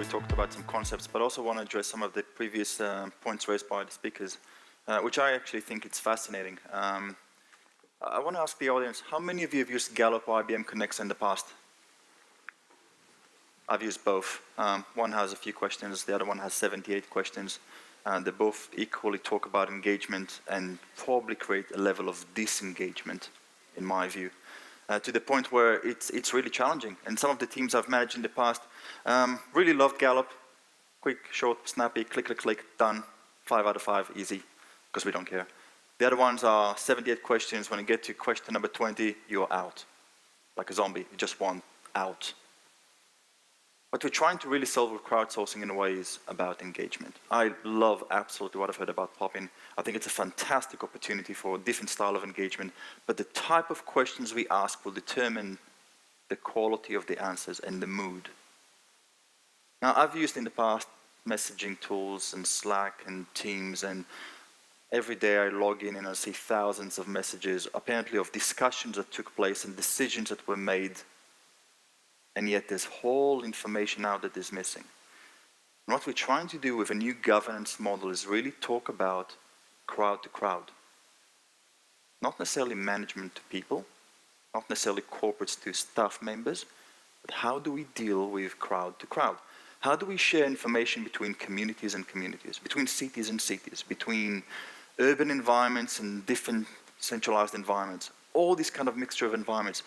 talked about some concepts, but also want to address some of the previous points raised by the speakers, which I actually think it's fascinating. I want to ask the audience, how many of you have used Gallup or IBM Connects in the past? I've used both. One has a few questions, the other one has 78 questions. They both equally talk about engagement and probably create a level of disengagement, in my view, to the point where it's really challenging. And some of the teams I've managed in the past really loved Gallup. Quick, short, snappy, click, click, click, done. 5 out of 5, easy, because we don't care. The other ones are 78 questions. When you get to question number 20, you're out. Like a zombie, you just want out. What we're trying to really solve with crowdsourcing in a way is about engagement. I love absolutely what I've heard about Pop-In. I think it's a fantastic opportunity for a different style of engagement, but the type of questions we ask will determine the quality of the answers and the mood. Now, I've used in the past messaging tools and Slack and Teams, and every day I log in and I see thousands of messages, apparently of discussions that took place and decisions that were made, and yet there's whole information out that is missing. And what we're trying to do with a new governance model is really talk about crowd to crowd. Not necessarily management to people, not necessarily corporates to staff members, but how do we deal with crowd to crowd? How do we share information between communities and communities, between cities and cities, between urban environments and different centralized environments, all this kind of mixture of environments.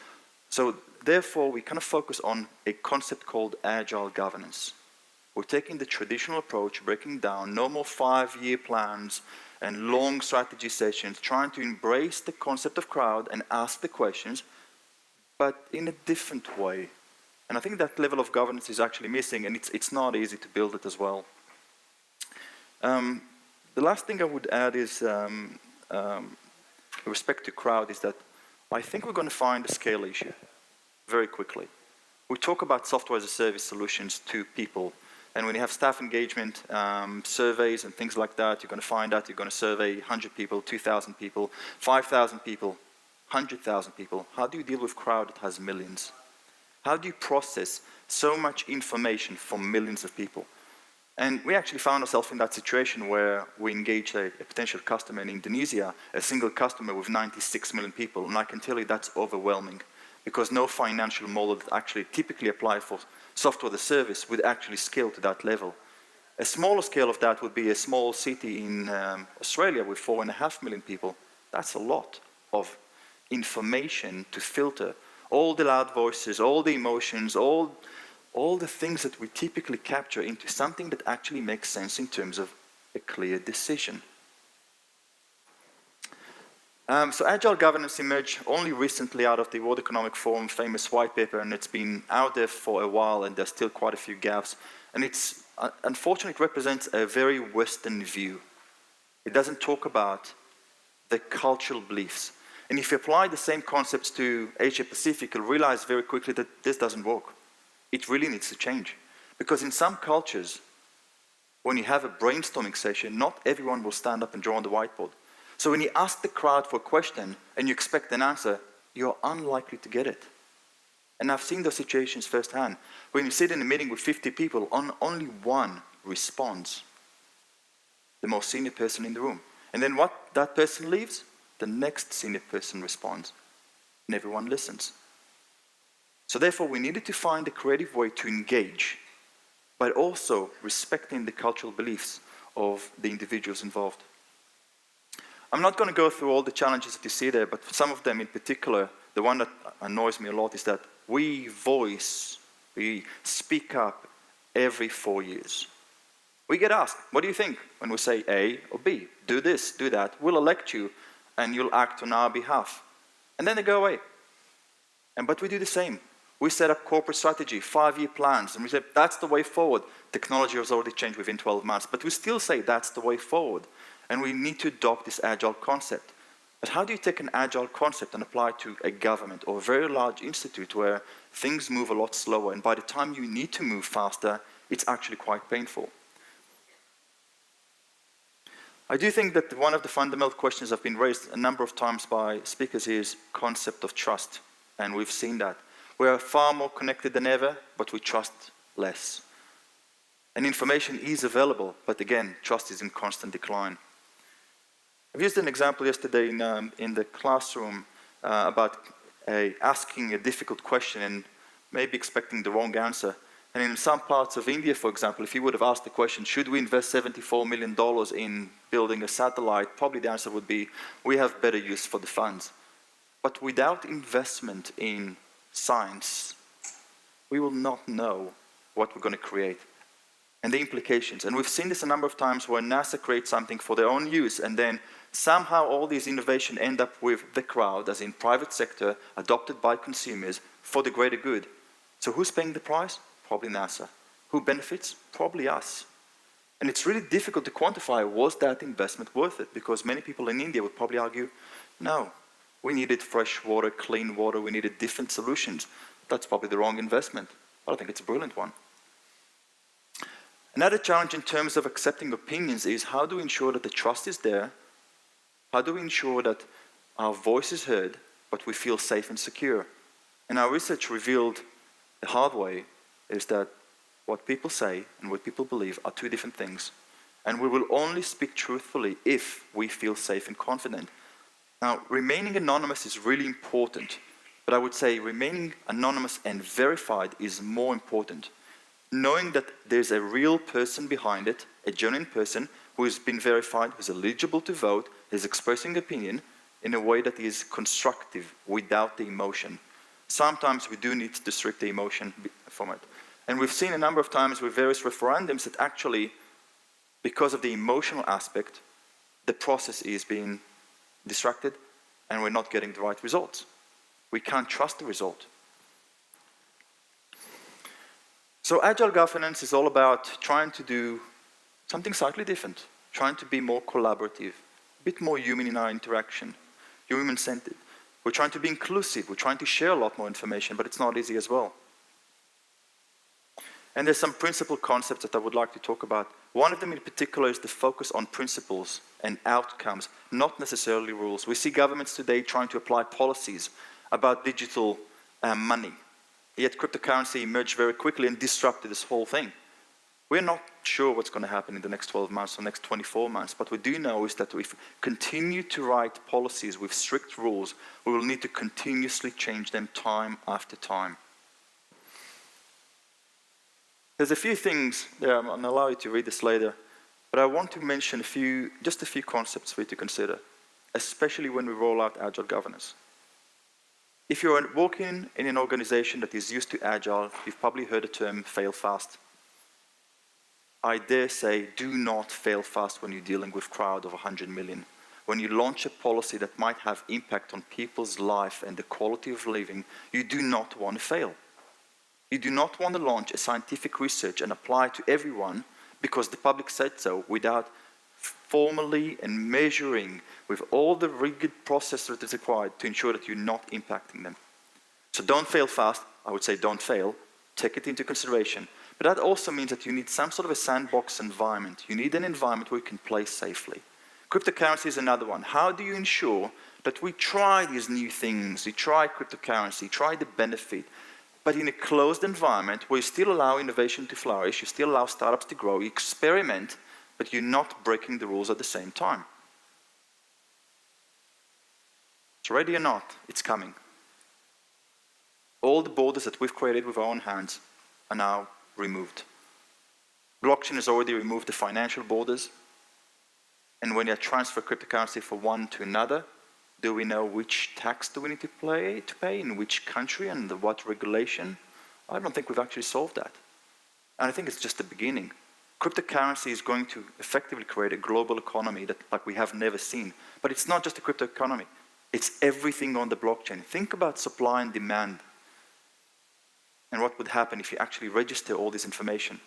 So therefore, we kind of focus on a concept called Agile governance. We're taking the traditional approach, breaking down no more 5-year plans and long strategy sessions, trying to embrace the concept of crowd and ask the questions, but in a different way. And I think that level of governance is actually missing, and it's not easy to build it as well. The last thing I would add is, with respect to crowd, is that I think we're going to find a scale issue very quickly. We talk about software as a service solutions to people, and when you have staff engagement surveys and things like that, you're going to find out you're going to survey 100 people, 2,000 people, 5,000 people, 100,000 people. How do you deal with crowd that has millions? How do you process so much information from millions of people? And we actually found ourselves in that situation where we engaged a potential customer in Indonesia, a single customer with 96 million people, and I can tell you that's overwhelming, because no financial model that actually typically applies for software as a service would actually scale to that level. A smaller scale of that would be a small city in Australia with 4.5 million people. That's a lot of information to filter. All the loud voices, all the emotions, all the things that we typically capture into something that actually makes sense in terms of a clear decision. So Agile governance emerged only recently out of the World Economic Forum famous white paper, and it's been out there for a while, and there's still quite a few gaps. And it's, unfortunately, it represents a very Western view. It doesn't talk about the cultural beliefs. And if you apply the same concepts to Asia Pacific, you'll realize very quickly that this doesn't work. It really needs to change. Because in some cultures, when you have a brainstorming session, not everyone will stand up and draw on the whiteboard. So when you ask the crowd for a question and you expect an answer, you're unlikely to get it. And I've seen those situations firsthand. When you sit in a meeting with 50 people, only one responds, the most senior person in the room. And then what that person leaves, the next senior person responds, and everyone listens. So therefore, we needed to find a creative way to engage, but also respecting the cultural beliefs of the individuals involved. I'm not going to go through all the challenges that you see there, but some of them in particular, the one that annoys me a lot is that we speak up every 4 years. We get asked, what do you think? When we say A or B, do this, do that, we'll elect you and you'll act on our behalf. And then they go away. But we do the same. We set up corporate strategy, 5-year plans, and we say, that's the way forward. Technology has already changed within 12 months, but we still say that's the way forward. And we need to adopt this Agile concept. But how do you take an Agile concept and apply it to a government or a very large institute where things move a lot slower, and by the time you need to move faster, it's actually quite painful? I do think that one of the fundamental questions that have been raised a number of times by speakers is concept of trust, and we've seen that. We are far more connected than ever, but we trust less. And information is available, but again, trust is in constant decline. I've used an example yesterday in the classroom about asking a difficult question and maybe expecting the wrong answer. And in some parts of India, for example, if you would have asked the question, should we invest $74 million in building a satellite, probably the answer would be, we have better use for the funds. But without investment in science, we will not know what we're going to create and the implications. And we've seen this a number of times where NASA creates something for their own use, and then somehow all these innovations end up with the crowd, as in private sector, adopted by consumers for the greater good. So who's paying the price? Probably NASA. Who benefits? Probably us. And it's really difficult to quantify, was that investment worth it? Because many people in India would probably argue, no, we needed fresh water, clean water, we needed different solutions. That's probably the wrong investment. But I think it's a brilliant one. Another challenge in terms of accepting opinions is, how do we ensure that the trust is there? How do we ensure that our voice is heard, but we feel safe and secure? And our research revealed the hard way is that what people say and what people believe are two different things. And we will only speak truthfully if we feel safe and confident. Now, remaining anonymous is really important, but I would say remaining anonymous and verified is more important. Knowing that there's a real person behind it, a genuine person who has been verified, who's eligible to vote, is expressing opinion in a way that is constructive without the emotion. Sometimes we do need to distract the emotion from it. And we've seen a number of times with various referendums that actually, because of the emotional aspect, the process is being distracted and we're not getting the right results. We can't trust the result. So Agile governance is all about trying to do something slightly different, trying to be more collaborative, a bit more human in our interaction, human-centered. We're trying to be inclusive, we're trying to share a lot more information, but it's not easy as well. And there's some principal concepts that I would like to talk about. One of them in particular is the focus on principles and outcomes, not necessarily rules. We see governments today trying to apply policies about digital money. Yet cryptocurrency emerged very quickly and disrupted this whole thing. We're not sure what's going to happen in the next 12 months or next 24 months. What we do know is that if we continue to write policies with strict rules, we will need to continuously change them time after time. There's a few things there, I'm going to allow you to read this later, but I want to mention just a few concepts for you to consider, especially when we roll out Agile governance. If you're working in an organization that is used to Agile, you've probably heard the term fail fast. I dare say, do not fail fast when you're dealing with a crowd of 100 million. When you launch a policy that might have impact on people's life and the quality of living, you do not want to fail. You do not want to launch a scientific research and apply it to everyone because the public said so without formally and measuring with all the rigid process that is required to ensure that you're not impacting them. So don't fail fast. I would say don't fail. Take it into consideration. But that also means that you need some sort of a sandbox environment. You need an environment where you can play safely. Cryptocurrency is another one. How do you ensure that we try these new things, we try cryptocurrency, try the benefit, but in a closed environment where you still allow innovation to flourish, you still allow startups to grow, you experiment, but you're not breaking the rules at the same time. It's ready or not, it's coming. All the borders that we've created with our own hands are now removed. Blockchain has already removed the financial borders, and when you transfer cryptocurrency from one to another, do we know which tax do we need to pay in which country and what regulation? I don't think we've actually solved that. And I think it's just the beginning. Cryptocurrency is going to effectively create a global economy that like we have never seen. But it's not just a crypto economy. It's everything on the blockchain. Think about supply and demand and what would happen if you actually register all this information.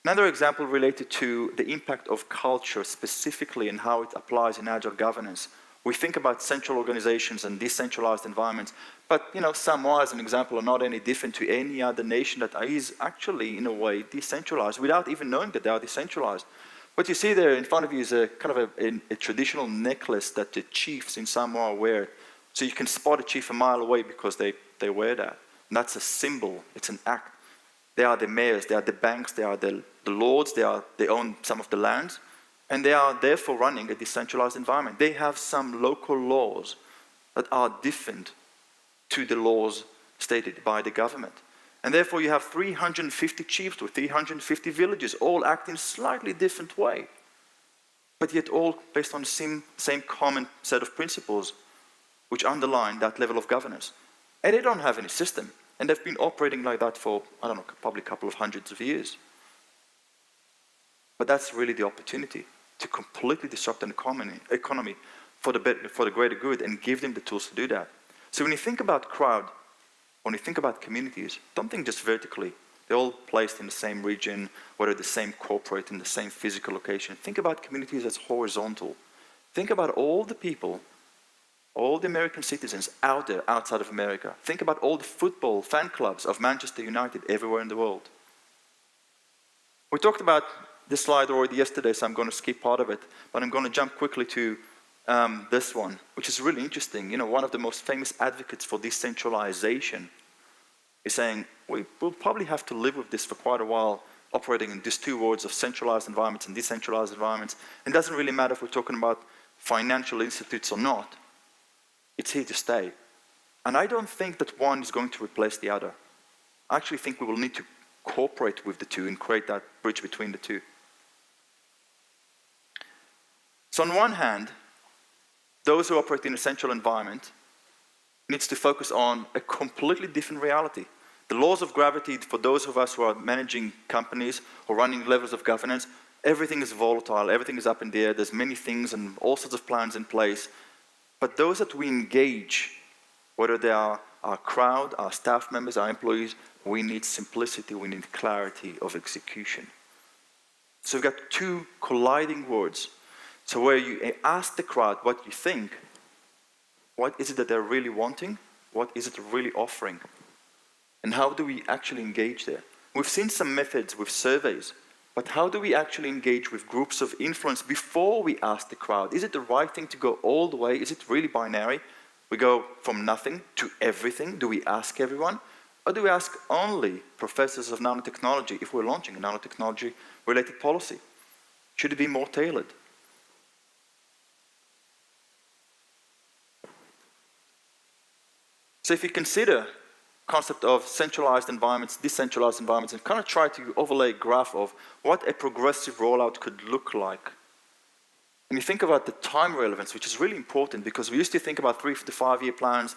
Another example related to the impact of culture specifically and how it applies in Agile governance. We think about central organizations and decentralized environments, but Samoa, as an example, are not any different to any other nation that is actually, in a way, decentralized without even knowing that they are decentralized. What you see there in front of you is a kind of a traditional necklace that the chiefs in Samoa wear. So you can spot a chief a mile away because they wear that. And that's a symbol, it's an act. They are the mayors, they are the banks, they are the lords, they own some of the lands, and they are therefore running a decentralized environment. They have some local laws that are different to the laws stated by the government. And therefore you have 350 chiefs with 350 villages, all acting slightly different way, but yet all based on the same common set of principles which underline that level of governance. And they don't have any system. And they've been operating like that for, I don't know, probably a couple of hundreds of years. But that's really the opportunity to completely disrupt an economy for the greater good and give them the tools to do that. So when you think about crowd, when you think about communities, don't think just vertically. They're all placed in the same region, whether the same corporate, in the same physical location. Think about communities as horizontal. Think about all the people, all the American citizens out there, outside of America. Think about all the football fan clubs of Manchester United everywhere in the world. We talked about this slide already yesterday, so I'm going to skip part of it, but I'm going to jump quickly to this one, which is really interesting. You know, one of the most famous advocates for decentralization is saying, we'll probably have to live with this for quite a while, operating in these two worlds of centralized environments and decentralized environments. It doesn't really matter if we're talking about financial institutes or not. It's here to stay. And I don't think that one is going to replace the other. I actually think we will need to cooperate with the two and create that bridge between the two. So on one hand, those who operate in a central environment needs to focus on a completely different reality. The laws of gravity, for those of us who are managing companies or running levels of governance, everything is volatile, everything is up in the air, there's many things and all sorts of plans in place. But those that we engage, whether they are our crowd, our staff members, our employees, we need simplicity, we need clarity of execution. So we've got two colliding words. So where you ask the crowd what you think, what is it that they're really wanting, what is it really offering, and how do we actually engage there? We've seen some methods with surveys, but how do we actually engage with groups of influence before we ask the crowd? Is it the right thing to go all the way? Is it really binary? We go from nothing to everything. Do we ask everyone? Or do we ask only professors of nanotechnology if we're launching a nanotechnology-related policy? Should it be more tailored? So if you consider concept of centralized environments, decentralized environments, and kind of try to overlay a graph of what a progressive rollout could look like. And you think about the time relevance, which is really important because we used to think about 3 to 5 year plans,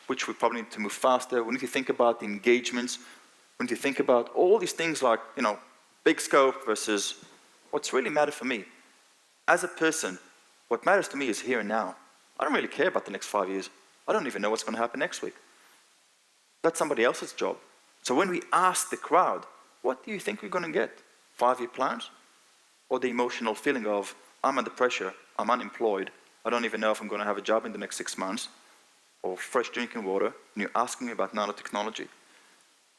which we probably need to move faster. We need to think about the engagements. We need to think about all these things like, you know, big scope versus what's really matter for me. As a person, what matters to me is here and now. I don't really care about the next 5 years. I don't even know what's going to happen next week. That's somebody else's job. So when we ask the crowd, what do you think we're going to get? 5 year plans? Or the emotional feeling of, I'm under pressure, I'm unemployed, I don't even know if I'm going to have a job in the next 6 months, or fresh drinking water, and you're asking me about nanotechnology.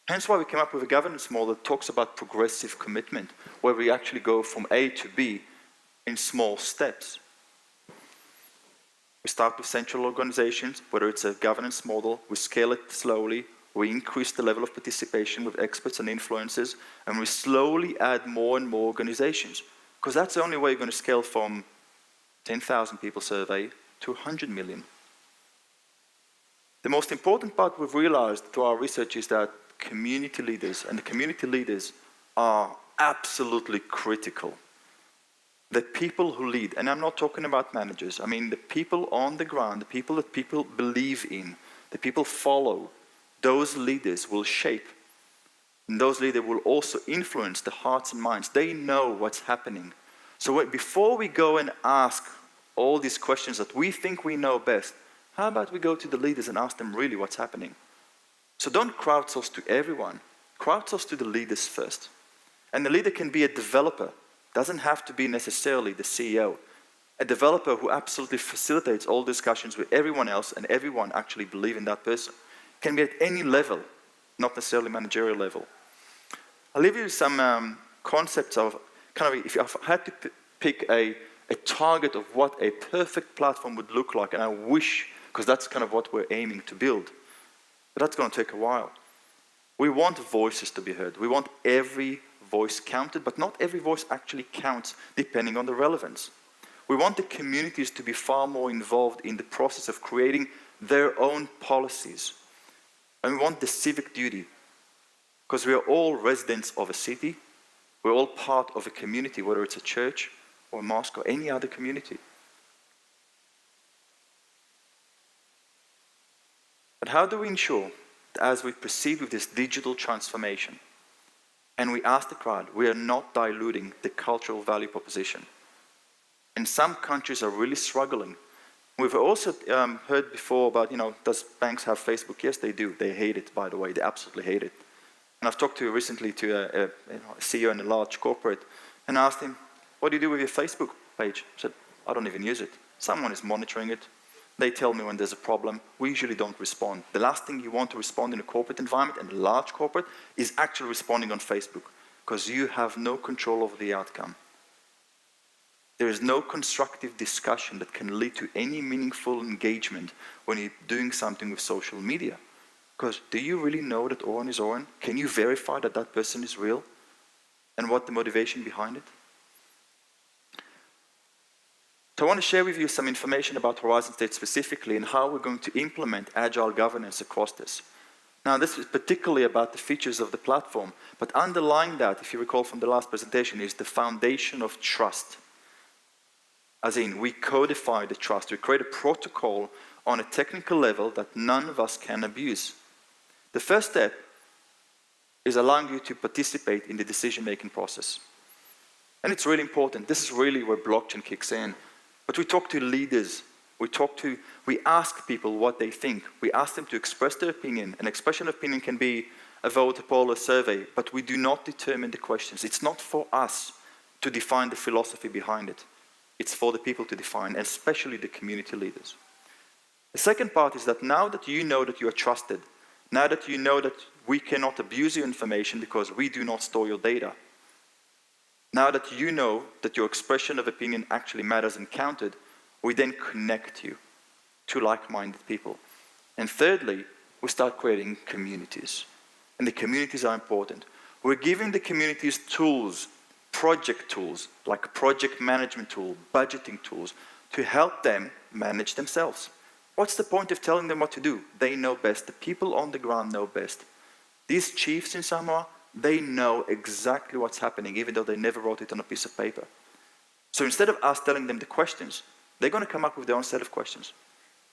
Hence why we came up with a governance model that talks about progressive commitment, where we actually go from A to B in small steps. We start with central organizations, whether it's a governance model, we scale it slowly, we increase the level of participation with experts and influencers, and we slowly add more and more organizations. Because that's the only way you're going to scale from 10,000 people survey to 100 million. The most important part we've realized through our research is that community leaders, and the community leaders are absolutely critical. The people who lead, and I'm not talking about managers, I mean the people on the ground, the people that people believe in, the people follow, those leaders will shape. And those leaders will also influence the hearts and minds. They know what's happening. So before we go and ask all these questions that we think we know best, how about we go to the leaders and ask them really what's happening? So don't crowdsource to everyone. Crowdsource to the leaders first. And the leader can be a developer. Doesn't have to be necessarily the CEO. A developer who absolutely facilitates all discussions with everyone else and everyone actually believe in that person. Can be at any level, not necessarily managerial level. I'll leave you some concepts of, kind of, if I had to pick a target of what a perfect platform would look like, and I wish, because that's kind of what we're aiming to build, but that's going to take a while. We want voices to be heard. We want every voice counted, but not every voice actually counts depending on the relevance. We want the communities to be far more involved in the process of creating their own policies. And we want the civic duty, because we are all residents of a city. We're all part of a community, whether it's a church or a mosque or any other community. But how do we ensure that as we proceed with this digital transformation, and we ask the crowd, we are not diluting the cultural value proposition? And some countries are really struggling. We've also heard before about, does banks have Facebook? Yes, they do. They hate it, by the way. They absolutely hate it. And I've talked recently to a CEO in a large corporate and asked him, what do you do with your Facebook page? I said, I don't even use it. Someone is monitoring it. They tell me when there's a problem. We usually don't respond. The last thing you want to respond in a corporate environment, and a large corporate, is actually responding on Facebook, because you have no control over the outcome. There is no constructive discussion that can lead to any meaningful engagement when you're doing something with social media. Because do you really know that Oren is Oren? Can you verify that that person is real? And what the motivation behind it? So I want to share with you some information about Horizon State specifically and how we're going to implement Agile governance across this. Now, this is particularly about the features of the platform, but underlying that, if you recall from the last presentation, is the foundation of trust. As in, we codify the trust. We create a protocol on a technical level that none of us can abuse. The first step is allowing you to participate in the decision-making process. And it's really important. This is really where blockchain kicks in. But we talk to leaders. We ask people what they think. We ask them to express their opinion. An expression of opinion can be a vote, a poll, a survey, but we do not determine the questions. It's not for us to define the philosophy behind it. It's for the people to define, especially the community leaders. The second part is that now that you know that you are trusted, now that you know that we cannot abuse your information because we do not store your data, now that you know that your expression of opinion actually matters and counted, we then connect you to like-minded people. And thirdly, we start creating communities. And the communities are important. We're giving the communities tools, project tools, like project management tool, budgeting tools, to help them manage themselves. What's the point of telling them what to do? They know best. The people on the ground know best. These chiefs in Samoa, they know exactly what's happening, even though they never wrote it on a piece of paper. So instead of us telling them the questions, they're going to come up with their own set of questions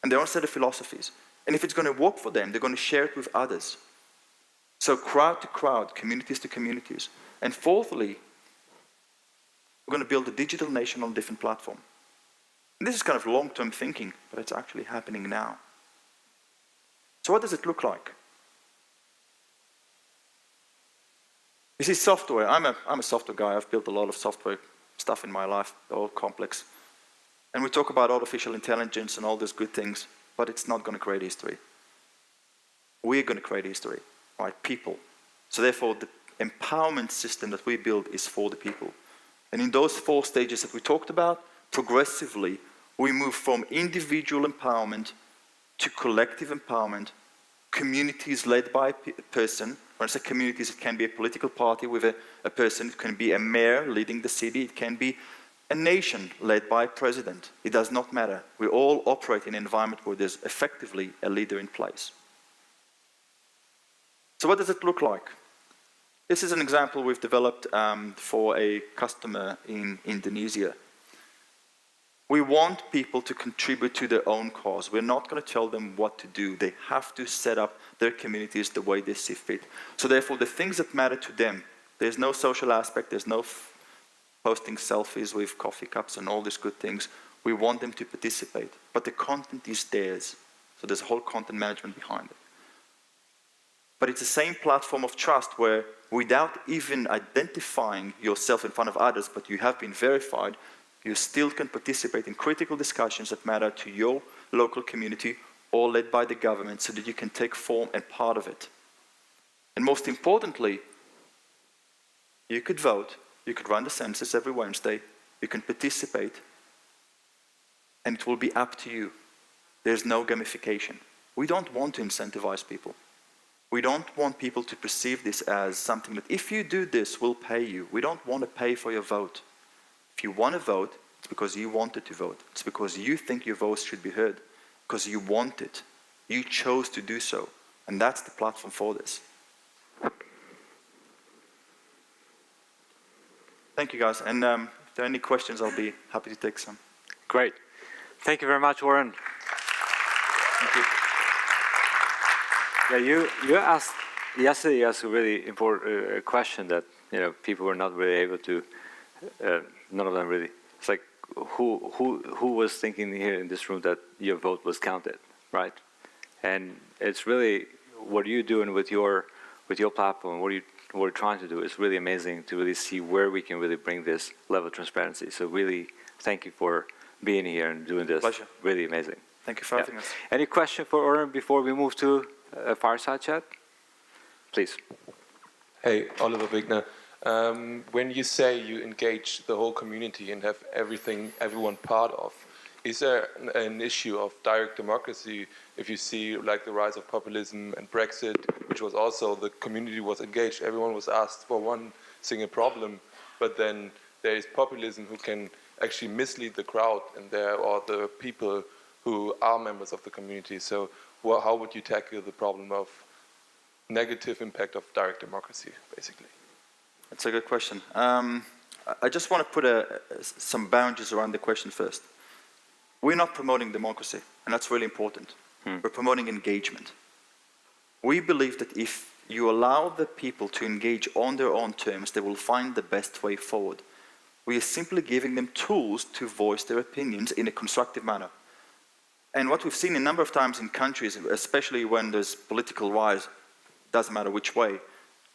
and their own set of philosophies. And if it's going to work for them, they're going to share it with others. So crowd to crowd, communities to communities. And fourthly, we're going to build a digital nation on a different platform. And this is kind of long-term thinking, but it's actually happening now. So what does it look like? You see, software. I'm a software guy. I've built a lot of software stuff in my life. They're all complex. And we talk about artificial intelligence and all these good things, but it's not going to create history. We're going to create history, right? People. So therefore, the empowerment system that we build is for the people. And in those 4 stages that we talked about, progressively, we move from individual empowerment to collective empowerment, communities led by a person. When I say communities, it can be a political party with a person, it can be a mayor leading the city, it can be a nation led by a president. It does not matter. We all operate in an environment where there's effectively a leader in place. So what does it look like? This is an example we've developed for a customer in Indonesia. We want people to contribute to their own cause. We're not going to tell them what to do. They have to set up their communities the way they see fit. So therefore, the things that matter to them, there's no social aspect, there's no posting selfies with coffee cups and all these good things. We want them to participate, but the content is theirs. So there's a whole content management behind it. But it's the same platform of trust where without even identifying yourself in front of others, but you have been verified, you still can participate in critical discussions that matter to your local community or led by the government so that you can take form and part of it. And most importantly, you could vote, you could run the census every Wednesday, you can participate, and it will be up to you. There's no gamification. We don't want to incentivize people. We don't want people to perceive this as something that if you do this, we'll pay you. We don't want to pay for your vote. If you want to vote, it's because you wanted to vote. It's because you think your voice should be heard, because you want it. You chose to do so. And that's the platform for this. Thank you, guys. And if there are any questions, I'll be happy to take some. Great. Thank you very much, Oren. Thank you. Yeah, you asked yesterday a really important question that people were not really able to. None of them really. It's like who was thinking here in this room that your vote was counted, right? And it's really what you're doing with your platform, what we're trying to do is really amazing to really see where we can really bring this level of transparency. So really, thank you for being here and doing this. Pleasure. Really amazing. Thank you for having us. Any question for Oren before we move to a fireside chat? Please. Hey, Oliver Wigner. When you say you engage the whole community and have everyone part of, is there an issue of direct democracy if you see like the rise of populism and Brexit, which was also the community was engaged, everyone was asked for one single problem, but then there is populism who can actually mislead the crowd and the people who are members of the community. So how would you tackle the problem of negative impact of direct democracy, basically? That's a good question. I just want to put some boundaries around the question first. We're not promoting democracy, and that's really important. We're promoting engagement. We believe that if you allow the people to engage on their own terms, they will find the best way forward. We are simply giving them tools to voice their opinions in a constructive manner. And what we've seen a number of times in countries, especially when there's political rise, doesn't matter which way,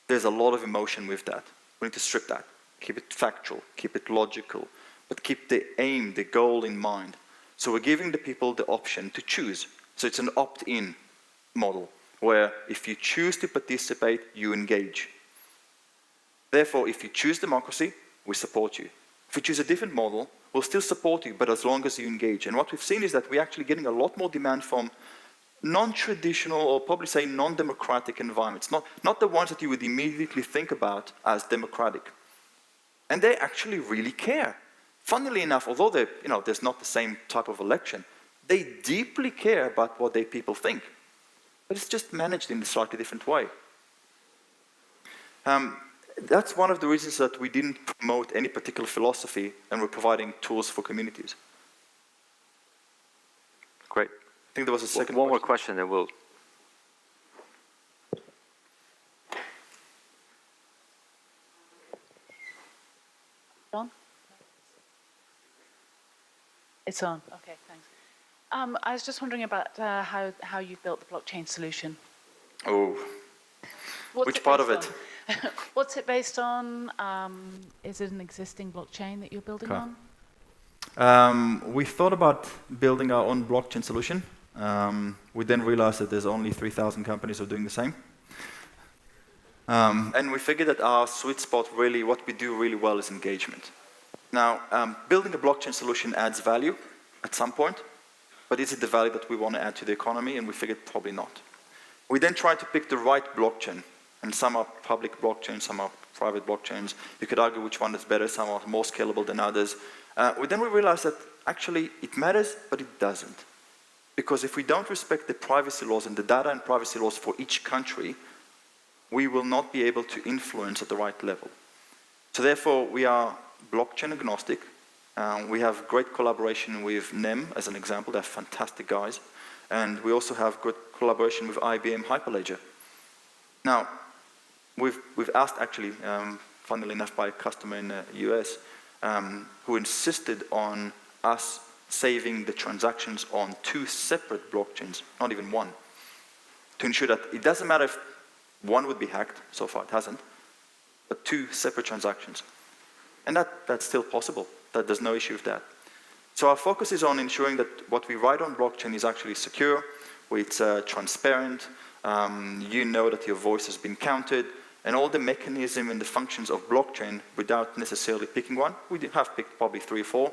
there's a lot of emotion with that. We need to strip that, keep it factual, keep it logical, but keep the aim, the goal in mind. So we're giving the people the option to choose. So it's an opt-in model, where if you choose to participate, you engage. Therefore, if you choose democracy, we support you. If you choose a different model, we'll still support you, but as long as you engage. And what we've seen is that we're actually getting a lot more demand from non-traditional, or probably say non-democratic environments, not the ones that you would immediately think about as democratic. And they actually really care. Funnily enough, although there's not the same type of election, they deeply care about what their people think. But it's just managed in a slightly different way. That's one of the reasons that we didn't promote any particular philosophy, and we're providing tools for communities. Great. I think there was a second one more question, then we'll... On? It's on. Okay, thanks. I was just wondering about how you built the blockchain solution. Oh, which part of it? What's it based on? Is it an existing blockchain that you're building on? We thought about building our own blockchain solution. We then realized that there's only 3,000 companies who are doing the same. And we figured that our sweet spot, really, what we do really well is engagement. Now, building a blockchain solution adds value at some point, but is it the value that we want to add to the economy? And we figured probably not. We then tried to pick the right blockchain. And some are public blockchains, some are private blockchains. You could argue which one is better, some are more scalable than others. Then we realized that actually it matters, but it doesn't. Because if we don't respect the privacy laws and the data and privacy laws for each country, we will not be able to influence at the right level. So therefore, we are blockchain agnostic. We have great collaboration with NEM, as an example. They're fantastic guys. And we also have good collaboration with IBM Hyperledger. Now, we've asked actually, funnily enough, by a customer in the US, who insisted on us saving the transactions on 2 separate blockchains, not even one, to ensure that it doesn't matter if one would be hacked, so far it hasn't, but 2 separate transactions. And that's still possible. There's no issue with that. So our focus is on ensuring that what we write on blockchain is actually secure, it's transparent, you know that your voice has been counted, and all the mechanism and the functions of blockchain without necessarily picking one. We have picked probably 3 or 4.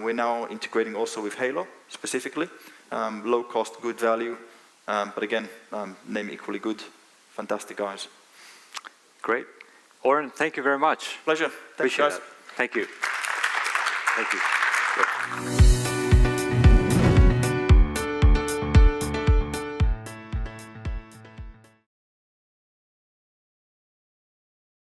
We're now integrating also with Halo, specifically. Low cost, good value, but again, name equally good fantastic guys. Great. Oren, thank you very much. Pleasure. Thanks, Appreciate guys. that. Thank you. Thank you. Great.